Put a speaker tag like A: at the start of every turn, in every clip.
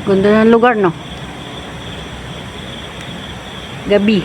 A: Ganda ng lugar, no? Gabi.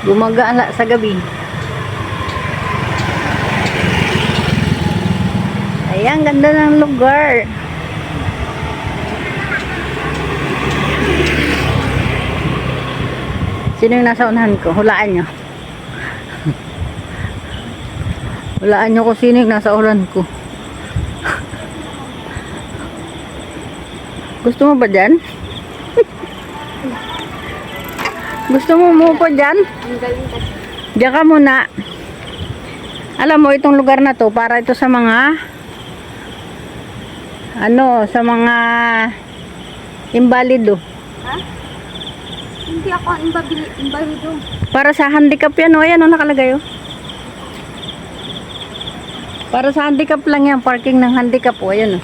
A: Gumagala sa gabi. Ayan, ganda ng lugar. Sino yung nasa unahan ko? Hulaan nyo. Hulaan nyo kung sino yung nasa unahan ko. Gusto mo ba dyan? Gusto mo umupo dyan? Diyan ka muna. Alam mo, itong lugar na to, para ito sa mga sa mga imbalido.
B: Ha? Hindi ako imbalido.
A: Para sa handicap yan, o. Ayan, o, nakalagay, o. Para sa handicap lang yan, parking ng handicap, o. Ayan, o.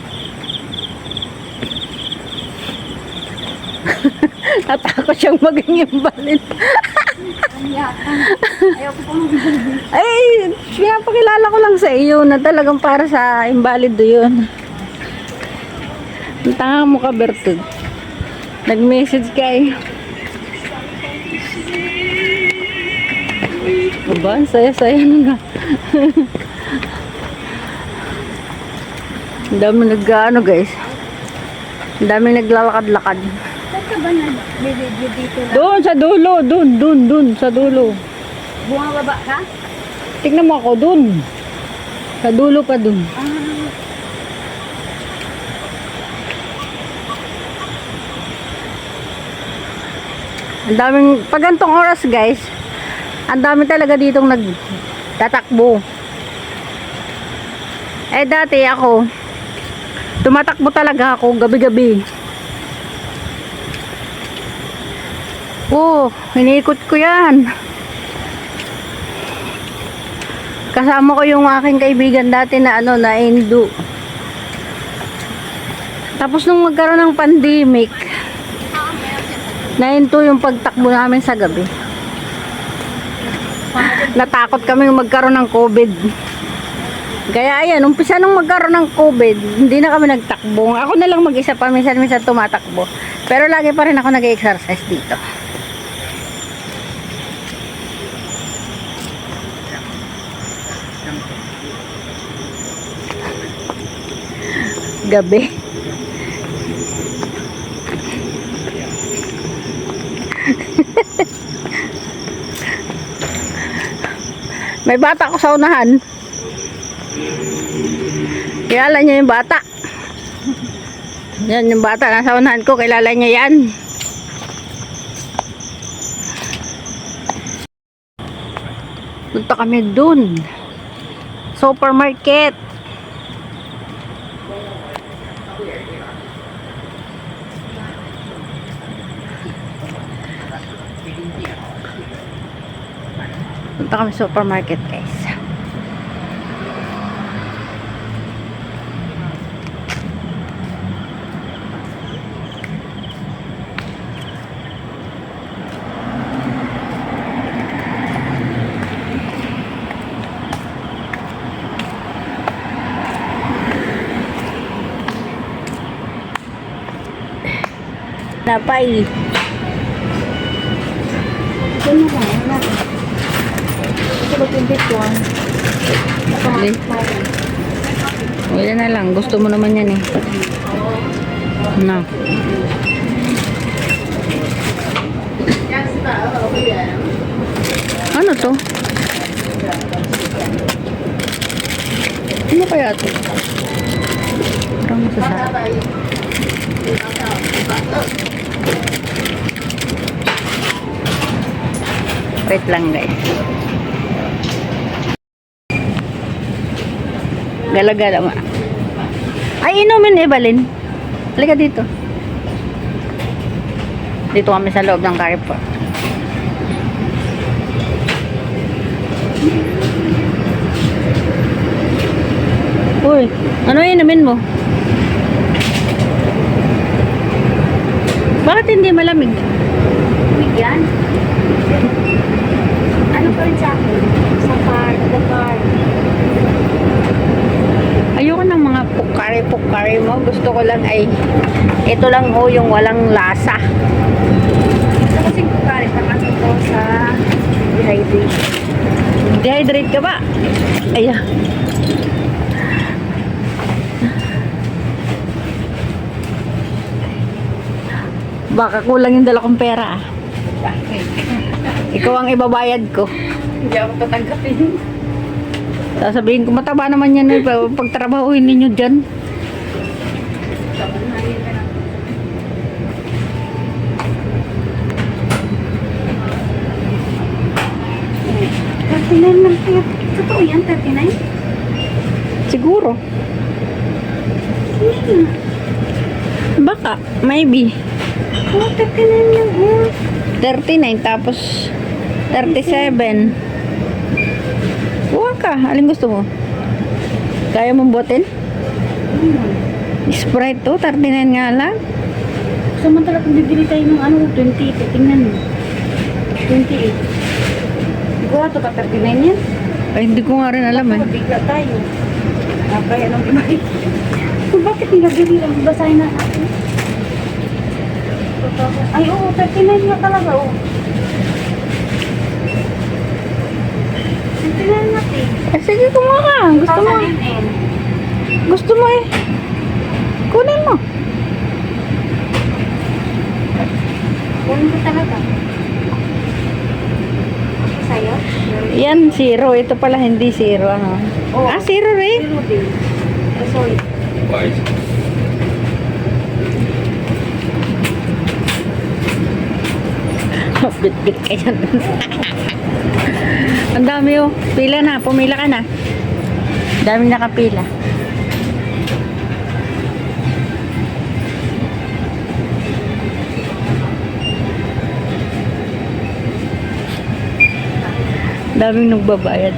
A: Natakot siyang maging imbalid.
B: Ayaw ko pong
A: Ay, pinapakilala ko lang sa iyo na talagang para sa imbalido yun. Ang tanga mo ka, Bertud. Nag-message ka eh. Aba, ang saya-saya na nga. Ang dami nag-ano, guys. Ang dami naglalakad-lakad.
B: Saan ka ba nag-video dito na?
A: Doon sa dulo, doon sa dulo.
B: Bumababa ka?
A: Tignan mo ako doon. Sa dulo pa doon. Ang daming, pag gantong oras guys, ang dami talaga ditong nagtatakbo. Eh dati ako, tumatakbo talaga ako gabi-gabi. Oh, iniikot ko yan. Kasama ko yung aking kaibigan dati na na Indo. Tapos nung magkaroon ng pandemic, nahinto yung pagtakbo namin sa gabi. Natakot kami magkaroon ng COVID. Kaya ayan, umpisa nung magkaroon ng COVID, hindi na kami nagtakbo. Ako na lang mag-isa pa, minsan-minsan tumatakbo. Pero lagi pa rin ako nag-exercise dito. Gabi. May bata ko sa unahan. Kilala niyo yung bata. Yan yung bata nasa unahan ko. Kilala niyo yan. Punta kami dun. Supermarket. Punta kami sa supermarket guys. Napay.
B: Ito na lang. Wala. Ito ba yung bitcoin?
A: Hindi. Wala na lang. Gusto mo naman yan eh. Na. Ano to? Ano kaya to? Parang masasabi. Wait lang guys. Gala-gala mo. Ay, inumin Evelyn. Halika dito. Dito kami sa loob ng Carrefour. Uy, ano inumin mo? Bakit hindi malamig?
B: Yan. Ano pa rin sa akin? Sa car, the car.
A: Ayoko ng mga pukar. curry po curry mo. Gusto ko lang ay ito lang ho yung walang lasa.
B: Ito kasing kukari, pang ano ko sa dehydration.
A: Dehydrate ka ba? Ayan. Baka kulang yung dala kong pera. Ikaw ang ibabayad ko.
B: Hindi ako tatanggapin.
A: Sasabihin ko, mataba naman yan. Pagtrabahuin ninyo dyan.
B: Totoo yan, 39?
A: Siguro. Baka, maybe.
B: Oo, 39 lang.
A: 39 tapos 37. Kuha ka. Alin gusto mo? Kaya mong buhatin? Sprite to, 39 nga lang.
B: Samantala kung bibili tayo ng ano, 28. Tingnan mo. 28. Siguro ito ka 39 yan.
A: Ay, hindi ko nga rin alam eh.
B: Bigla tayo. Kaya nung ibalik. Kung bakit nilagay lang, basahin na natin. Ay, oo, 39 nga talaga, oo. 39 natin.
A: Sige, kumuha ka. Gusto mo. Gusto mo eh. Kunin mo.
B: Kunin ko talaga. Sa'yo?
A: Yan, zero. Ito pala hindi zero. Ano?
B: Oo.
A: Ah, zero rin.
B: Zero din. Sorry.
A: Bit-bit ka yan. Ang dami oh. Pila na. Pumila ka na. Dami nakapila. Daming nagbabayad.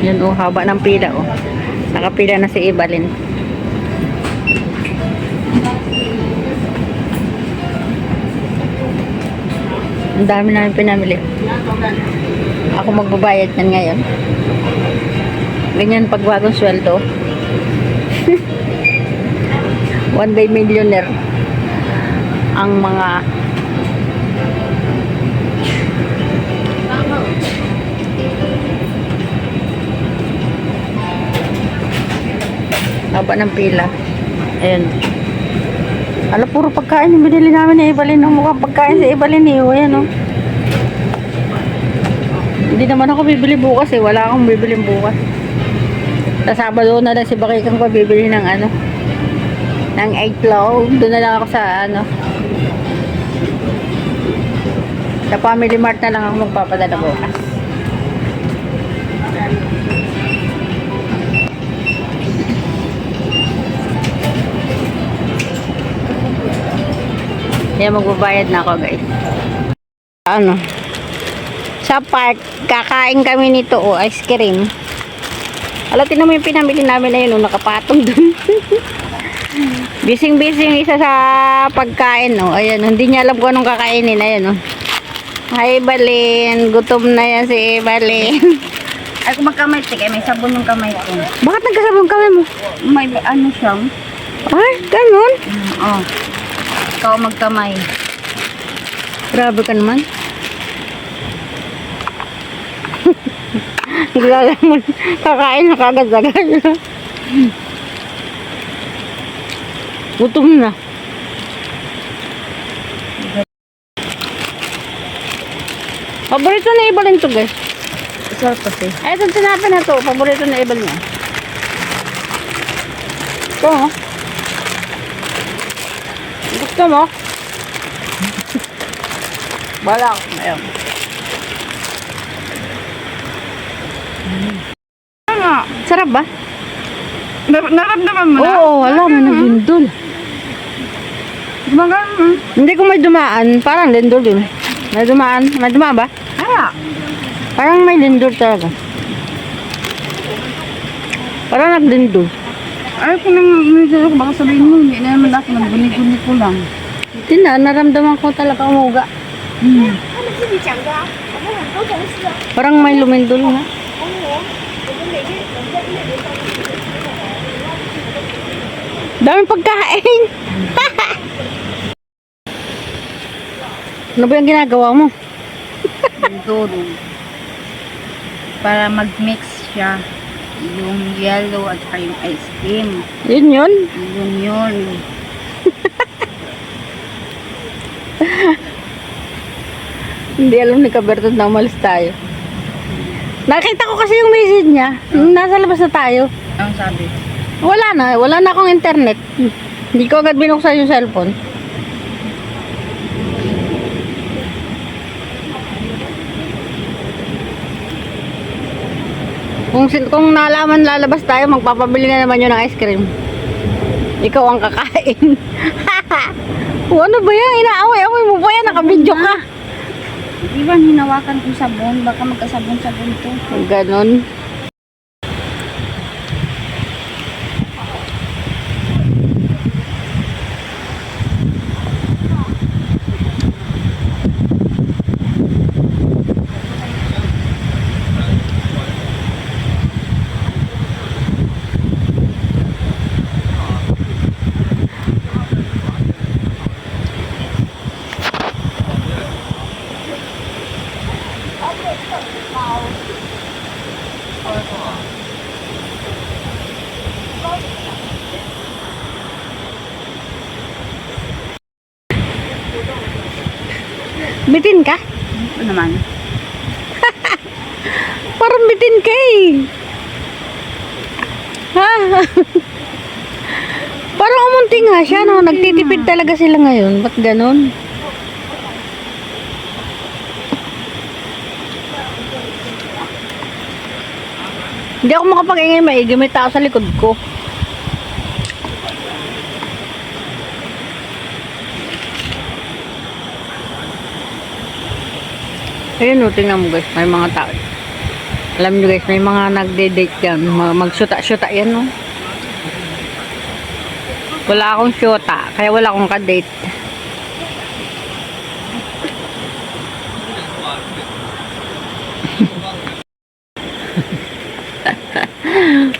A: Yan oh, haba ng pila oh. Nakapila na si Evalyn. Ang dami namin pinamili. Ako magbabayad yan ngayon. Ganyan pag bagong sweldo. One day millionaire ang mga haba ng pila. Ayan. Ala, puro pagkain yung binili namin ni Evalyn. Mukhang pagkain si Evalyn eh. Ayan oh. Hindi naman ako bibili bukas eh. Wala akong bibili bukas. Sa Sabado na lang si Bakikang ko bibili ng ano, ng eggplant. Doon na lang ako sa ano, sa Family Mart na lang ako magpapadala bukas. Kaya magbabayad na ako guys. Ano? Sa park, kakain kami nito o ice cream. Alatin naman yung pinamili namin na yun o nakapatong dun. Bising-bising yung isa sa pagkain o. Ayan, hindi niya alam kung anong kakainin. Ayan o. Hi Evalyn, gutom na yan si Evalyn.
B: Ay, kung magkamay, tika, may sabon yung kamay ko.
A: Bakit nagkasabong kami mo?
B: May ano siya?
A: Ay, ganun.
B: Oh. Ikaw magkamay.
A: Grabe ka naman. Naglala mo, kakain na kagad-agad. Gutom na. Paborito na Evalyn to guys.
B: Sarap kasi.
A: Ay, itong tinapin na to. Paborito na Evalyn niya. Ito mo. Gusto mo? Bala ako. Ayun. Sarap ba?
B: Naramdaman mo na?
A: Oo, wala. May naglindol.
B: Gumagano.
A: Hindi ko may dumaan. Parang lindol din. May dumaan. May dumaan ba?
B: Kaya.
A: Parang may lindol talaga. Parang naglindol.
B: Ay, kung nang baka sabihin mo, hindi na naman ako nagbuni-guni ko lang.
A: Hindi na, naramdaman ko talaga umuga. Parang may lumindol na. Daming pagkain. Ano ba yung ginagawa mo?
B: Duro. Para mag-mix siya. Yung yellow at saka yung ice cream.
A: Yun yun.
B: Yun.
A: Hindi alam ni Kabertod na umalis tayo. Nakita ko kasi yung message niya. Nung nasa labas na tayo.
B: Ang sabi.
A: Wala na akong internet. Hindi ko agad binuksan yung cellphone. Kung nalaman lalabas tayo, magpapabili na naman yun ng ice cream. Ikaw ang kakain. O, ano ba yan? Inaaway-away mo ba yan? Nakabidyo ka.
B: Di ba hinawakan kong sabon? Baka magkasabon-sabon to.
A: Ganon. Bitin ka?
B: Ano naman?
A: Parang bitin ka eh. Ha? Parang umunti nga siya, no? Nagtitipid talaga sila ngayon. Ba't ganon? Hindi ako makapag-ingay maigi. May tao sa likod ko. Ayun o, tingnan mo guys, may mga tao. Alam nyo guys, may mga nagde-date yan. Magsyuta-syuta yan no. Wala akong syuta, kaya wala akong ka-date.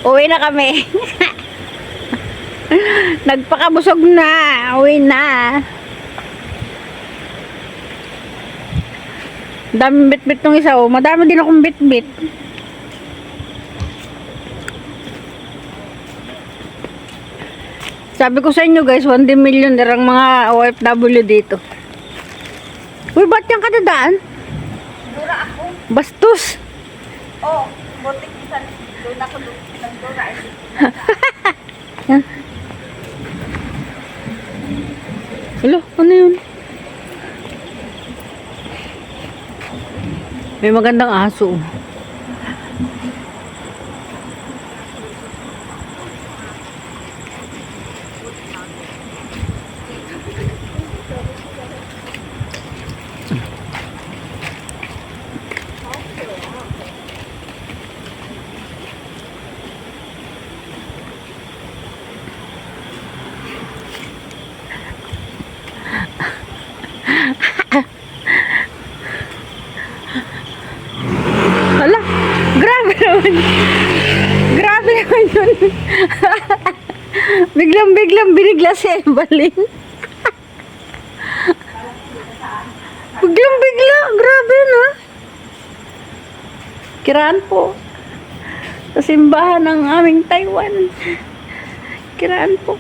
A: Uwi na kami. Nagpakabusog na. Uwi na. Daming bit-bit nung isa, oh. Madami din akong bit-bit. Sabi ko sa inyo guys, 1 million ang mga OFW dito. Uy, ba't yan kadadaan?
B: Dura ako.
A: Bastos.
B: Oh, butik isa. Doon ako nagdura.
A: Hello, ano yun? May magandang aso. Hala, grabe naman. Grabe naman yun. Biglang binigla si Evelyn. Biglang, grabe na. Kiraan po. Sa simbahan ng aming Taiwan. Kiraan po.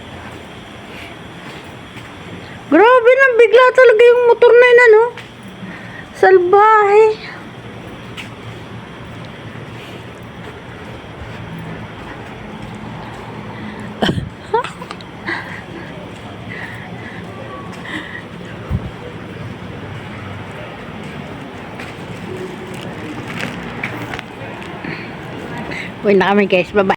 A: Grabe na, bigla talaga yung motor na yun, ano? Salbahe. Uy na kami guys, bye-bye.